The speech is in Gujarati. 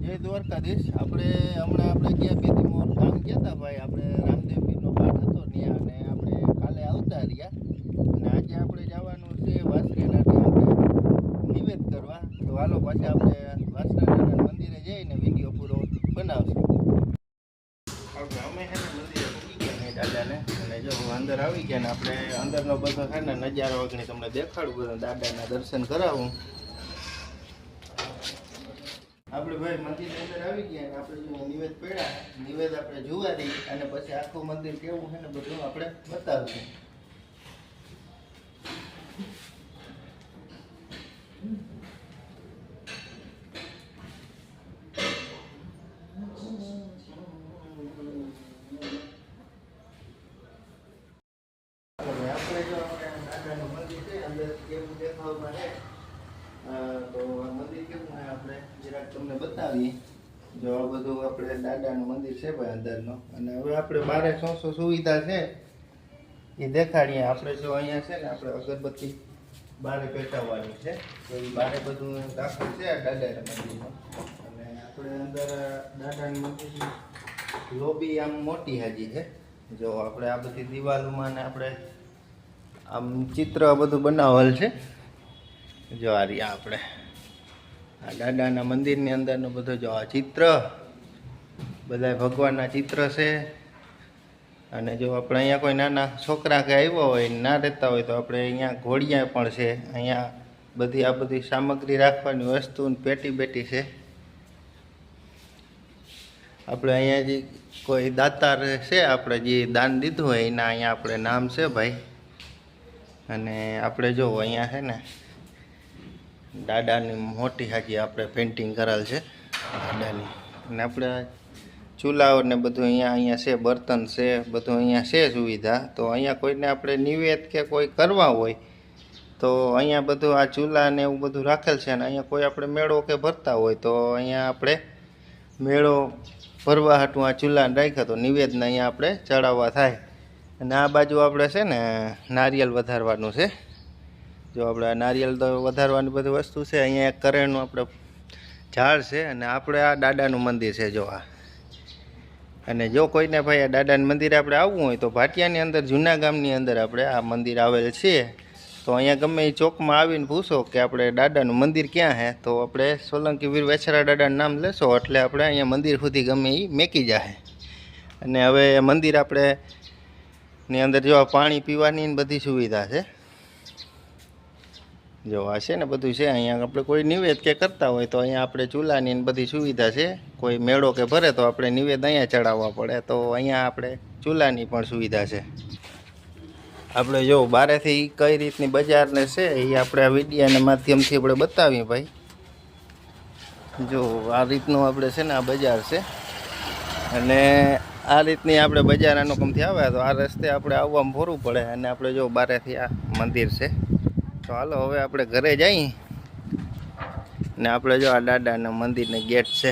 જય દ્વારકાધીશ. આપણે હમણાં આપણે ગયા બે દી મોર ગામ ગયા હતા ભાઈ. આપણે રામદેવપીરનો પાઠ હતો ત્યાં અને આપણે કાલે આવતા રહ્યા અને આજે આપણે જવાનું છે વાસરેનાથી આપણે નિવેદ કરવા. તો હાલો પાછા આપણે વાસરેના મંદિરે જઈને વિડીયો પૂરો બનાવશું. અમે છે ને મંદિરે પૂરી ગયા ને દાદાને અને જો અંદર આવી ગયા ને આપણે અંદરનો બધો છે ને નજારો વગણી તમને દેખાડું, બધું દાદાના દર્શન કરાવું. આપણે ભાઈ મંદિરની અંદર આવી ગયા અને આપણે જો નિવેદ પડ્યા, નિવેદ આપણે જોવા દઈએ અને પછી આખું મંદિર કેવું છે ને બધું આપણે બતાવશું. આપણે જો દાદાનું મંદિર છે અંદર કેવું દેખાવમાં છે તો મંદિર કેવું છે આપણે જરાક તમને બતાવીએ. જો આ બધું આપણે દાદાનું મંદિર છે ભાઈ અંદરનો. અને હવે આપણે બારે શું શું સુવિધા છે એ દેખાડીએ. આપણે જો અહીંયા છે ને આપણે અગરબત્તી બારે પેટાવવાની છે તો એ બારે બધું દાખલ છે આ દાદાના મંદિરમાં. અને આપણે અંદર દાદાના મંદિરની લોબી આમ મોટી હાજી છે. જો આપણે આ બધી દિવાલોમાં ને આપણે આમ ચિત્ર બધું બનાવેલ છે. જો આ રહ્યા આપણે આ દાદાના મંદિરની અંદરનું બધું જો આ ચિત્ર બધા ભગવાનના ચિત્ર છે. અને જો આપણે અહીંયા કોઈ નાના છોકરા કે આવ્યા હોય ના રહેતા હોય તો આપણે અહીંયા ઘોડિયા પણ છે. અહીંયા બધી આ બધી સામગ્રી રાખવાની વસ્તુ પેટી બેટી છે. આપણે અહીંયા જે કોઈ દાતાર છે આપણે જે દાન દીધું હોય એના અહીંયા આપણે નામ છે ભાઈ. અને આપણે જો અહીંયા છે ને દાદાની મોટી હાજી આપણે પેઇન્ટિંગ કરેલ છે દાદાની. અને આપણે ચૂલાઓ ને બધું અહીંયા છે, બર્તન છે, બધું અહીંયા છે સુવિધા. તો અહીંયા કોઈને આપણે નિવેદ કે કોઈ કરવા હોય તો અહીંયા બધું આ ચૂલા ને એવું બધું રાખેલ છે. અને અહીંયા કોઈ આપણે મેળો કે ભરતા હોય તો અહીંયા આપણે મેળો ભરવા હાટું આ ચૂલાને રાખ્યા તો નિવેદને અહીંયા આપણે ચડાવવા થાય. અને આ બાજુ આપણે છે ને નારિયેલ વધારવાનું છે. જો આપણે આ નારિયેલ તો વધારવાની બધી વસ્તુ છે. અહીંયા એક કરેણનું આપણે ઝાડ છે અને આપણે આ દાદાનું મંદિર છે જો આ. અને જો કોઈને ભાઈ આ દાદાના મંદિરે આપણે આવવું હોય તો ભાટિયાની અંદર જૂના ગામની અંદર આપણે આ મંદિર આવેલ છે. તો અહીંયા ગમે એ ચોકમાં આવીને પૂછો કે આપણે દાદાનું મંદિર ક્યાં છે તો આપણે સોલંકી વીર વેછરા દાદાનું નામ લેશો એટલે આપણે અહીંયા મંદિર સુધી ગમે એ મેકી જાય. અને હવે મંદિર આપણે ની અંદર જો પાણી પીવાની બધી સુવિધા છે. જો આ છે ને બધું છે અહીંયા. આપણે કોઈ નિવેદ કે કરતા હોય તો અહીંયા આપણે ચૂલાની બધી સુવિધા છે. કોઈ મેળો કે ભરે તો આપણે નિવેદ અહીંયા ચડાવવા પડે તો અહીંયા આપણે ચૂલાની પણ સુવિધા છે. આપણે જો બારેથી કઈ રીતની બજારને છે એ આપણે આ વિડીયાના માધ્યમથી આપણે બતાવીએ ભાઈ. જો આ રીતનું આપણે છે ને આ બજાર છે. અને આ રીતની આપણે બજાર અનુકમથી આવે તો આ રસ્તે આપણે આવવામાં ભરવું પડે. અને આપણે જો બારેથી આ મંદિર છે. તો હાલો હવે આપણે ઘરે જઈએ ને આપણે જો આ દાદાના મંદિરને ગેટ છે